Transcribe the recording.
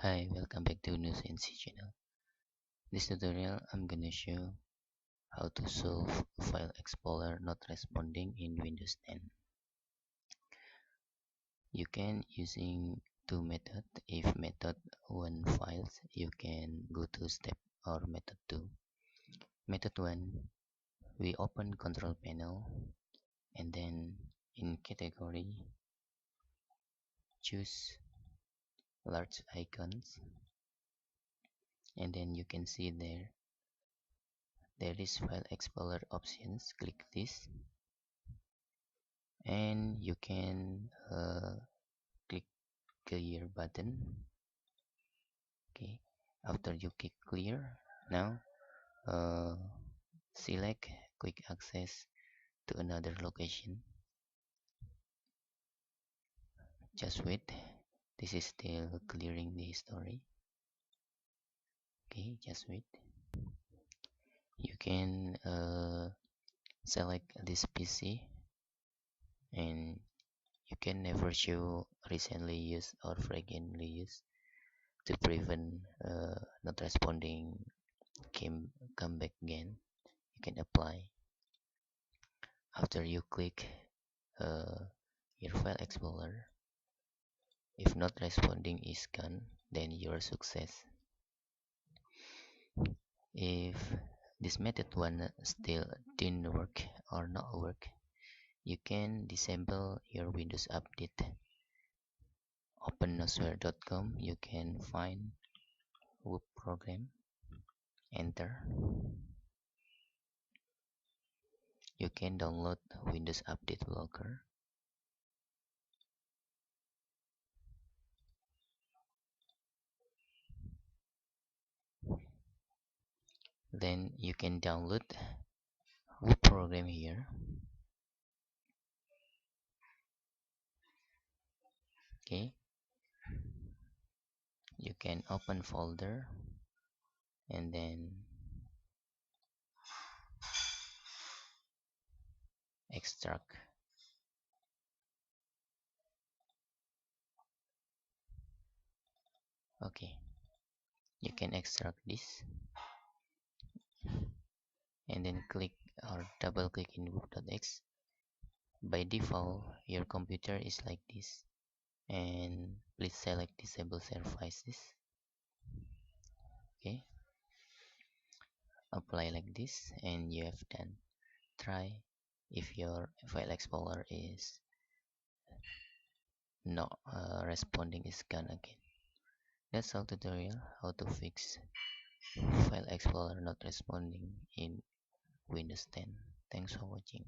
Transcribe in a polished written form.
Hi, welcome back to News NC channel. This tutorial I'm gonna show how to solve File Explorer not responding in Windows 10. You can using two methods. If method 1 files, you can go to step or method 2. Method 1, we open control panel and then in category choose large icons, and then you can see there is File Explorer options. Click this and you can click clear button. Okay, after you click clear, now uh, select quick access to another location. Just wait, this is still clearing the history. Okay, just wait. You can select this PC and you can never show recently used or frequently used to prevent not responding come back again. You can apply. After you click your File Explorer, if not responding is gone, then you're success. If this method 1 still didn't work or not work, you can disable your Windows Update. Open nosware.com, you can find whoop program, enter. You can download Windows Update Locker. Then you can download whoop program here. Okay, you can open folder and then extract. Okay, you can extract this and then click or double click in whoop.x. By default your computer is like this, and please select disable services. Okay, apply like this and you have done. Try if your File Explorer is not responding, is gone again. That's all tutorial how to fix File Explorer not responding in Windows 10. Thanks for watching.